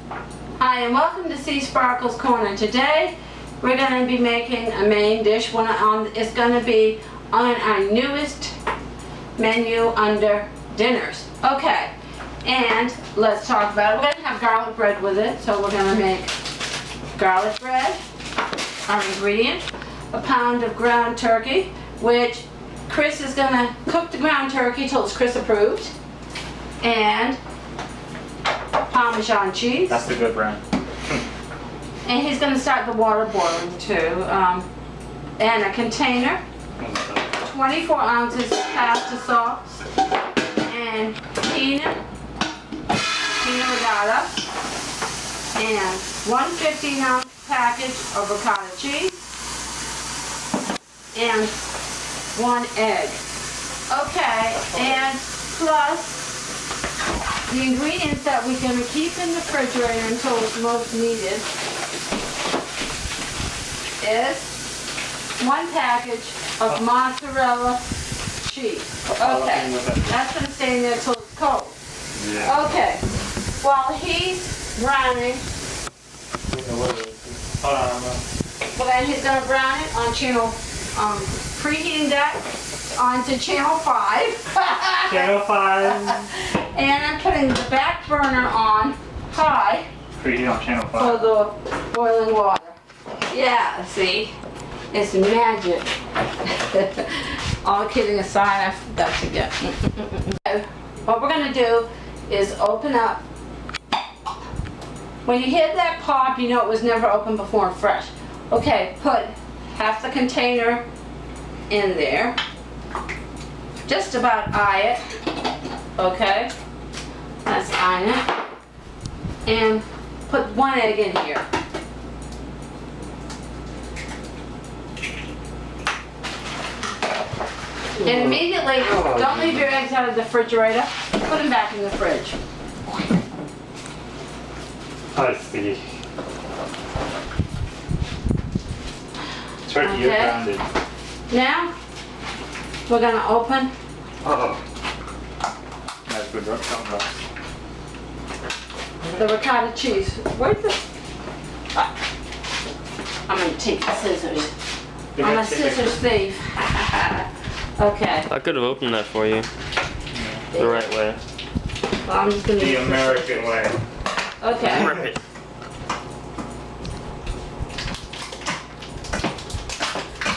Hi and welcome to Sea Sparkle's Corner. Today we're going to be making a main dish. It's going to be on our newest menu under dinners. Okay, and let's talk about it. We're going to have garlic bread with it, so we're going to make garlic bread. Our ingredient, a pound of ground turkey, which Chris is going to cook the ground turkey till it's Chris approved, and Parmesan cheese. That's the good brand. And he's going to start the water boiling too. And a container, 24 ounces of pasta sauce, and Penne Rigate, and 1 15-ounce package of Ricotta cheese, and 1 egg. Okay, and plus the ingredients that we're going to keep in the refrigerator until it's most needed is 1 package of Mozzarella cheese. Okay, that's going to stay in there till it's cold. Yeah. Okay, while he's browning, well then he's going to brown it on channel, preheating that onto channel 5. Channel 5. And I'm putting the back burner on high Preheat on channel 5. for the boiling water. Yeah, see? It's magic. All kidding aside, I forgot to get. What we're going to do is open up. When you hear that pop, you know it was never opened before and fresh. Okay, put half the container in there. Just about eye it. Okay? Let's iron it. And put 1 egg in here. And immediately, don't leave your eggs out of the refrigerator. Put them back in the fridge. I see. Turkey is Okay. grounded. Now, we're going to open. That's good rock. The ricotta cheese. Where's the... I'm going to take the scissors. I'm a scissors thief. Okay. I could have opened that for you. The right way. Well, I'm just going to... The American way. Okay. Right.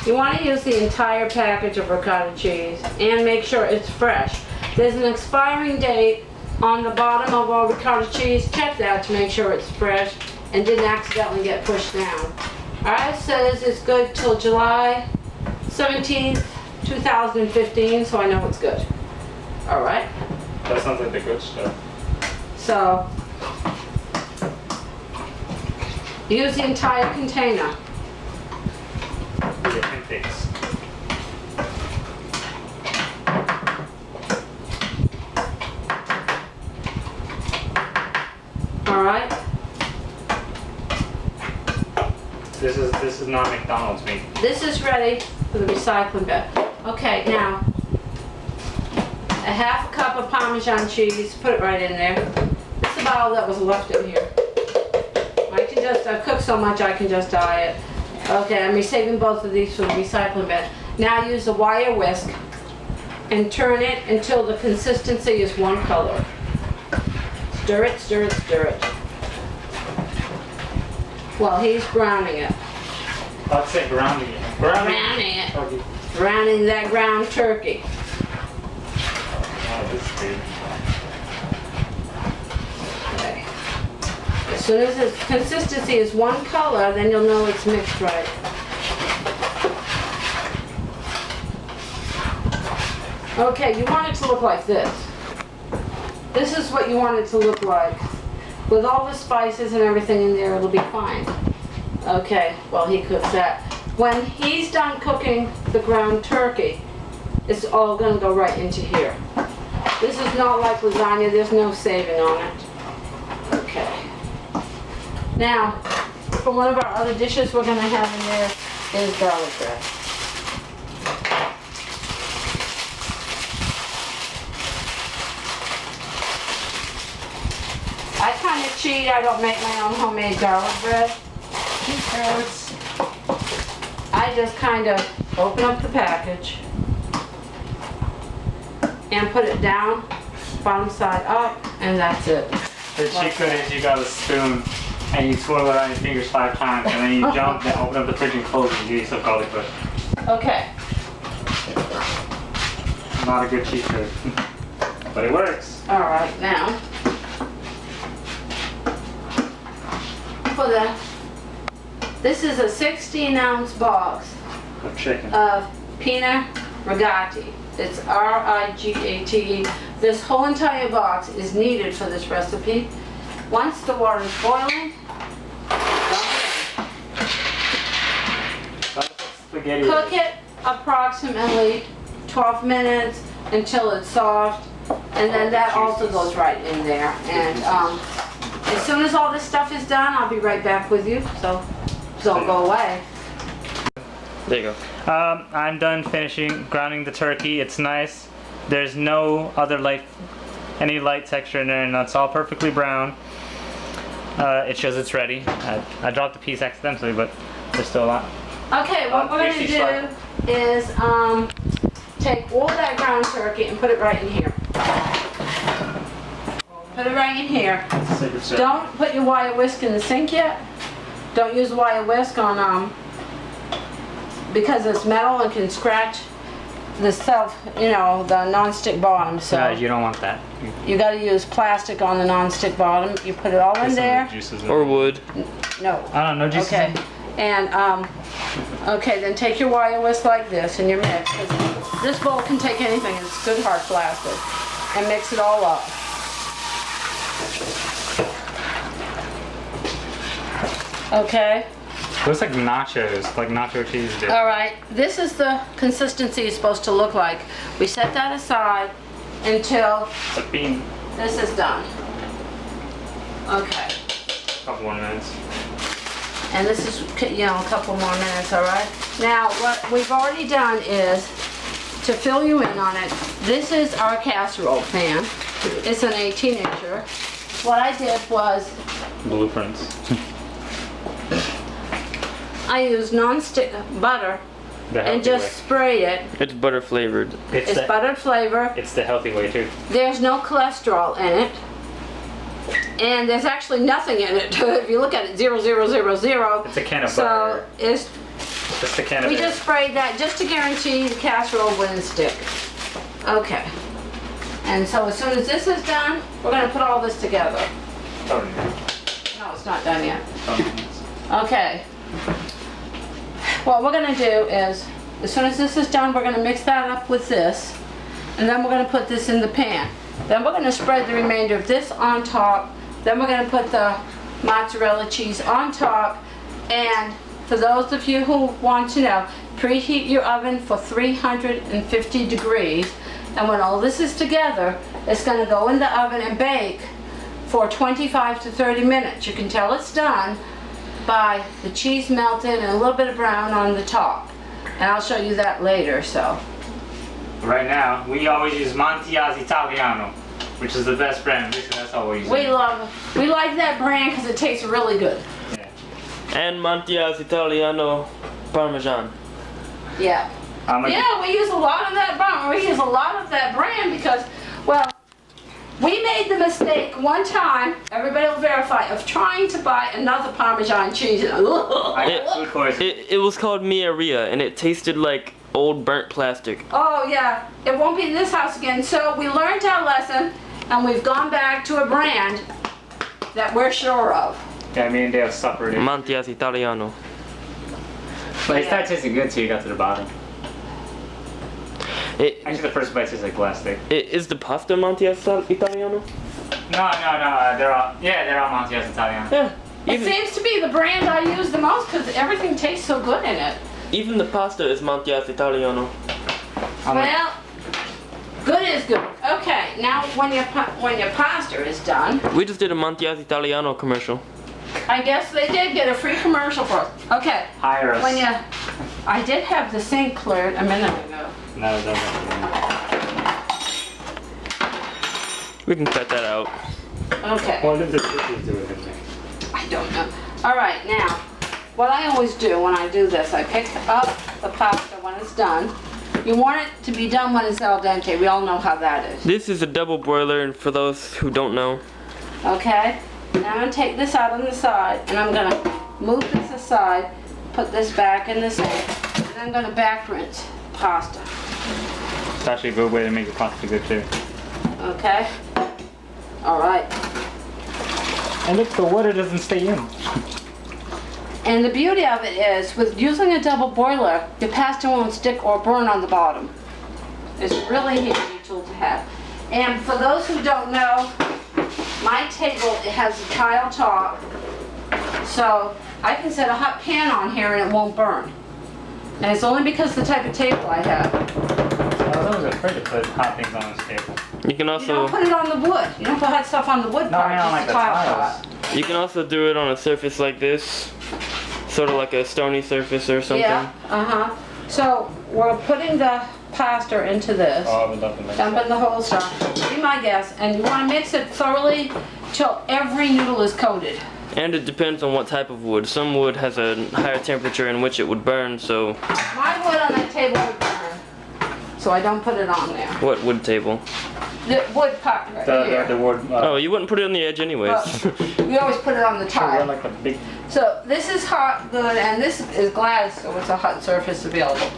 You want to use the entire package of ricotta cheese and make sure it's fresh. There's an expiring date on the bottom of all ricotta cheese. Check that to make sure it's fresh and didn't accidentally get pushed down. Alright, it says it's good till July 17th, 2015, so I know it's good. Alright, That sounds like the good stuff. so use the entire container. The appendix. Alright, This is not McDonald's meat. this is ready for the recycling bin. Okay, now, a half a cup of Parmesan cheese, put it right in there. This is about all that was left in here. I've cooked so much I can just eye it. Okay, I'm saving both of these for the recycling bin. Now use a wire whisk and turn it until the consistency is one color. Stir it, stir it, stir it. While he's browning it. I'd say grounding it. Browning it. Turkey. Browning that ground turkey. Oh, this is good. Okay. As soon as the consistency is one color, then you'll know it's mixed right. Okay, you want it to look like this. This is what you want it to look like. With all the spices and everything in there, it'll be fine. Okay, well he cooks that. When he's done cooking the ground turkey, it's all gonna go right into here. This is not like lasagna, there's no saving on it. Okay. Now, for one of our other dishes we're gonna have in there is garlic bread. I kind kind of cheat. I don't make my own homemade garlic bread. Carrots. I just kind of open up the package and put it down, bottom side up, and that's it. The secret is you got a spoon and you twirl it on your fingers 5 times and then you jump and open up the fridge and close it and do yourself garlic bread. Okay. Not a good cheat code, but it works. All right, now for this is a 16-ounce box Of chicken. of Penne Rigate. It's R-I-G-A-T-E. This whole entire box is needed for this recipe. Once the water is boiling, Spaghetti. cook it approximately 12 minutes until it's soft, and then that also goes right in there. And as soon as all this stuff is done, I'll be right back with you, so don't go away. There you go. I'm done finishing grounding the turkey. It's nice. There's no other any light texture in there, and it's all perfectly brown. It shows it's ready. I dropped a piece accidentally, but there's still a lot. Okay, what we're gonna do is take all that ground turkey and put it right in here. Put it right in here. Don't put your wire whisk in the sink yet. Don't use the wire whisk on because it's metal and can scratch the the non-stick bottom. So you don't want that. you got to use plastic on the non-stick bottom. You put it all in there. Or wood. No. I don't know. Juices. Okay. And okay, then take your wire whisk like this and your mix. 'Cause this bowl can take anything. It's good hard plastic. And mix it all up. Okay. Looks like nachos, like nacho cheese dip. All right. This is the consistency it's supposed to look like. We set that aside until It's a bean. this is done. Okay. Couple more minutes. And this is, a couple more minutes, all right? Now, what we've already done is, to fill you in on it, this is our casserole pan. It's an 18-incher. What I did was, Blueprints. I used non-stick butter The and healthy just way. sprayed it. It's butter flavored. It's buttered flavor. It's the healthy way too. There's no cholesterol in it. And there's actually nothing in it. If you look at it, 0, 0, 0, 0. It's a can of So butter. it's, Just a can of we air. just sprayed that just to guarantee the casserole wouldn't stick. Okay. And so as soon as this is done, we're going to put all this together. Oh, no. No, it's not done yet. Oh, Okay. What we're going to do is, as soon as this is done, we're going to mix that up with this. And then we're going to put this in the pan. Then we're going to spread the remainder of this on top. Then we're going to put the mozzarella cheese on top. And for those of you who want to know, preheat your oven for 350 degrees. And when all this is together, it's going to go in the oven and bake for 25 to 30 minutes. You can tell it's done by the cheese melted and a little bit of brown on the top. And I'll show you that later, so. Right now, we always use Montia's Italiano, which is the best brand. Basically, that's all we use. We like that brand because it tastes really good. Yeah. And Montia's Italiano Parmesan. Yeah. Like Yeah, we use a lot of that brand. We use a lot of that brand because, well, we made the mistake one time, everybody will verify, of trying to buy another Parmesan cheese. Of course. It was called Miaria, and it tasted like old burnt plastic. Oh yeah, it won't be in this house again. So we learned our lesson and we've gone back to a brand that we're sure of. Yeah, me and Dale suffered it. Montia's Italiano. But it started tasting good till you got to the bottom. Actually, the first bite tastes like plastic. Is the pasta Montia's Italiano? No, they're all Montia's Italiano. Yeah. It seems to be the brand I use the most because everything tastes so good in it. Even the pasta is Montia's Italiano. Well, good is good. Okay, now when your pasta is done, We just did a Montia's Italiano commercial. I guess they did get a free commercial for us. Okay, Hire us. I did have the sink cleared a minute ago. No, it doesn't. We can cut that out. Okay. What does the turkey do with it? I don't know. All right, now, what I always do when I do this, I pick up the pasta when it's done. You want it to be done when it's al dente. We all know how that is. This is a double broiler, and for those who don't know. Okay? Now I'm going to take this out on the side, and I'm going to move this aside, put this back in the sink, and I'm going to back rinse pasta. It's actually a good way to make your pasta good too. Okay? All right. And look, the water doesn't stay in. And the beauty of it is, with using a double boiler, your pasta won't stick or burn on the bottom. It's really handy tool to have. And for those who don't know, my table, it has a tile top, so I can set a hot pan on here and it won't burn. And it's only because of the type of table I have. I was always afraid to put hot things on this table. You can You also don't put it on the wood. You don't put hot stuff on the wood No, part, I don't just like the the tile tiles. top. you can also do it on a surface like this, sort of like a stony surface or something. Yeah, So we're putting the pasta into this. Oh, I would love to make Dumping the whole stuff. Be my guest, and you want to mix it thoroughly till every noodle is coated. And it depends on what type of wood. Some wood has a higher temperature in which it would burn, so My wood on that table would burn, so I don't put it on there. what wood table? The wood part right here. the wood. Oh, you wouldn't put it on the edge anyways. We always put it on the We're tile. like a big. So this is hot, good, and this is glass, so it's a hot surface available.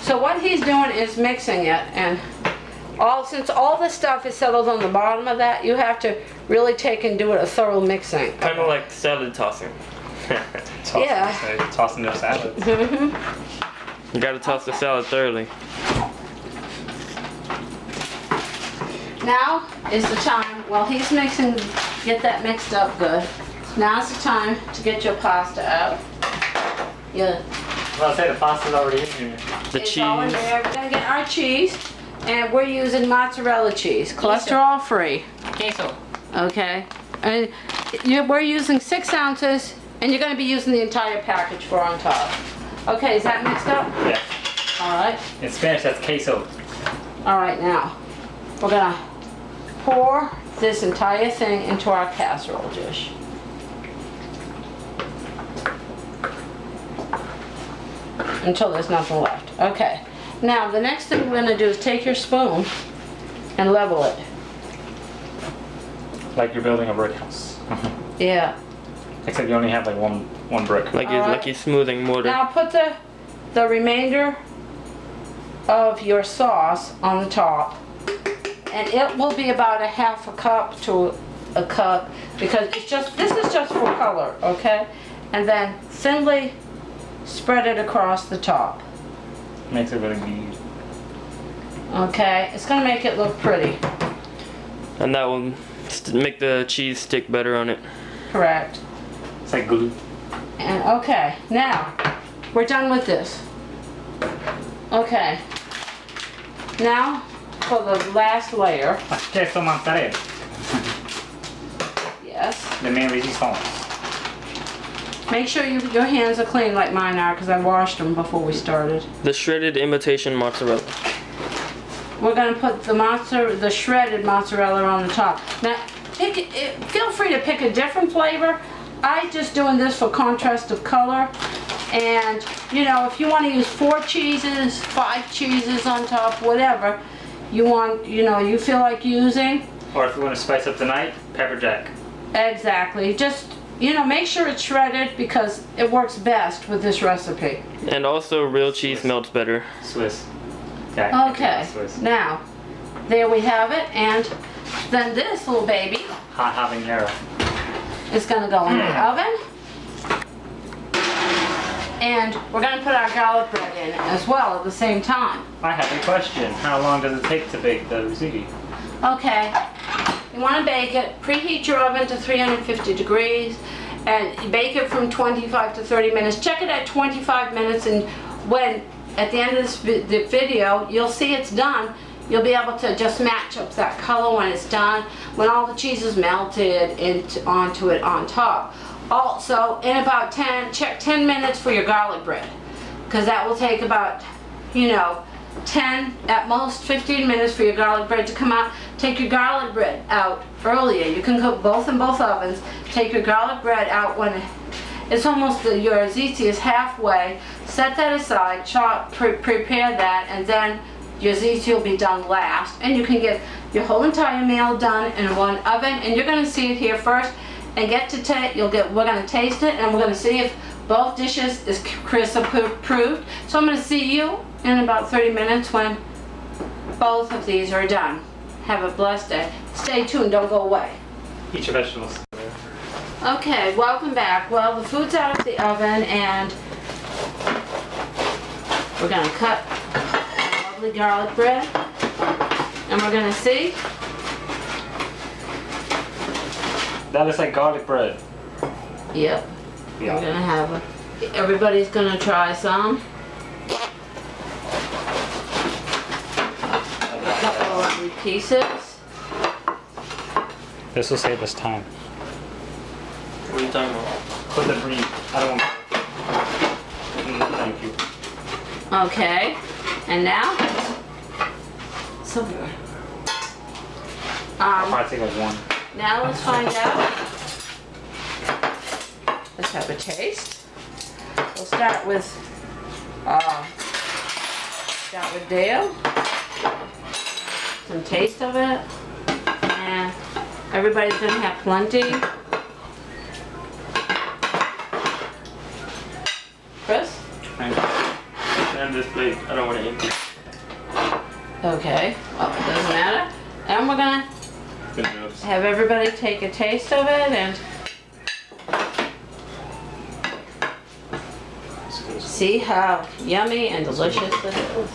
So what he's doing is mixing it, and since all the stuff is settled on the bottom of that, you have to really take and do it a thorough mixing. Kind of like salad tossing. Yeah. Tossing their salads. You gotta toss the salad thoroughly. Now is the time, while he's mixing, get that mixed up good. Now's the time to get your pasta out. Yeah. Well, I say the pasta's already in here. The It's all in cheese. there. We're gonna get our cheese, and we're using mozzarella cheese, cholesterol free. Queso. Okay, and we're using 6 ounces, and you're gonna be using the entire package for on top. Okay, is that mixed up? Yeah. All right. In Spanish, that's queso. All right, now we're gonna pour this entire thing into our casserole dish. Until there's nothing left. Okay. Now the next thing we're gonna do is take your spoon and level it. Like you're building a brick house. Yeah. Except you only have like one brick. Like you're, Alright. like you're smoothing mortar. Now put the remainder of your sauce on the top, and it will be about a half a cup to a cup, because this is just for color, okay? And then thinly spread it across the top. Makes it really neat. Okay, it's gonna make it look pretty. And that will make the cheese stick better on it. Correct. It's like glue. And okay, now we're done with this. Okay. Now for the last layer. Queso mozzarella. Yes. The main resistance. Make sure your hands are clean like mine are, because I washed them before we started. The shredded imitation mozzarella. We're gonna put the shredded mozzarella on the top. Now, feel free to pick a different flavor. I just doing this for contrast of color. And you know, if you want to use 4 cheeses, 5 cheeses on top, whatever you want, you feel like using. Or if you want to spice up the night, pepper jack. Exactly. Just make sure it's shredded, because it works best with this recipe. And also real cheese melts better. Swiss. Yeah, Okay. Swiss. Now, there we have it, and then this little baby Hot habanero. is going to go in the oven. And we're going to put our garlic bread in as well at the same time. I have a question. How long does it take to bake the risotto? Okay, you want to bake it, preheat your oven to 350 degrees, and bake it from 25 to 30 minutes. Check it at 25 minutes, and when, at the end of the video, you'll see it's done. You'll be able to just match up that color when it's done, when all the cheese is melted onto it on top. Also, in about 10 minutes for your garlic bread, because that will take about, 10, at most 15 minutes for your garlic bread to come out. take your garlic bread out earlier. You can cook both in both ovens. Take your garlic bread out when it's almost your ziti is halfway. Set that aside, prepare that, and then your ziti will be done last. And you can get your whole entire meal done in one oven. And you're going to see it here first, and we're going to taste it, and we're going to see if both dishes is Chris approved. So I'm going to see you in about 30 minutes when both of these are done. Have a blessed day. Stay tuned, don't go away. Eat your vegetables. Okay, welcome back. Well, the food's out of the oven, and we're gonna cut our lovely garlic bread, and we're gonna see. That looks like garlic bread. Yep. Yeah. We're gonna have everybody's gonna try some. A couple of lovely pieces. This will save us time. What are you talking about? Put the brie. I don't want. Thank you. Okay, and now, so good. I'll probably take like one. Now let's find out. Let's have a taste. We'll start with Dale. Some taste of it, and everybody's gonna have plenty. Chris? Thank you. And this plate, I don't want to empty. Okay, well, it doesn't matter. And we're gonna Good jobs. have everybody take a taste of it and see how yummy and delicious it is.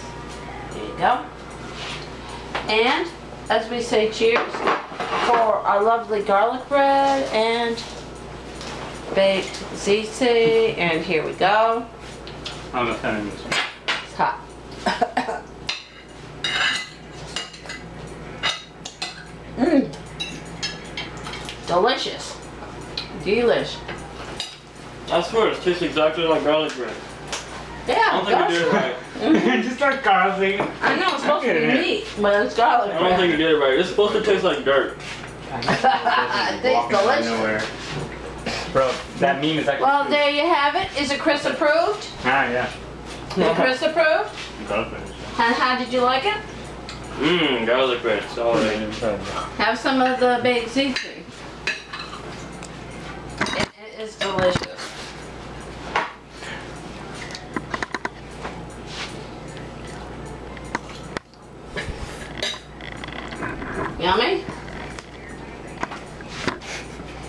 There you go. And as we say, cheers for our lovely garlic bread and baked ziti. And here we go. I'm a fan of this one. It's hot. Mmm. Delicious. Delish. I swear, it tastes exactly like garlic bread. Yeah, I don't think you did it right. Just start garlic. I know it's supposed to Get be it. meat, but it's garlic I don't think bread. you did it right. It's supposed to taste like dirt. It tastes delicious. Nowhere. Bro, that meme is actually. Well, true. there you have it. Is it Chris approved? Ah, yeah. Is Chris approved? Garlic bread. And how did you like it? Mmm, garlic bread. It's all right. Have some of the baked ziti. It is delicious. Yummy?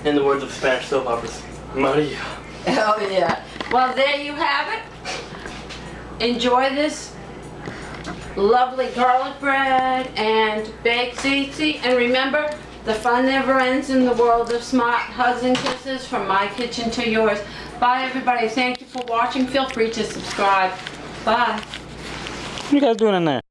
In the words of Spanish soap operas, Maria. Oh yeah. Well, there you have it. Enjoy this lovely garlic bread and baked ziti. And remember, the fun never ends in the world of smart hugs and kisses from my kitchen to yours. Bye everybody. Thank you for watching. Feel free to subscribe. Bye. What are you guys doing in there?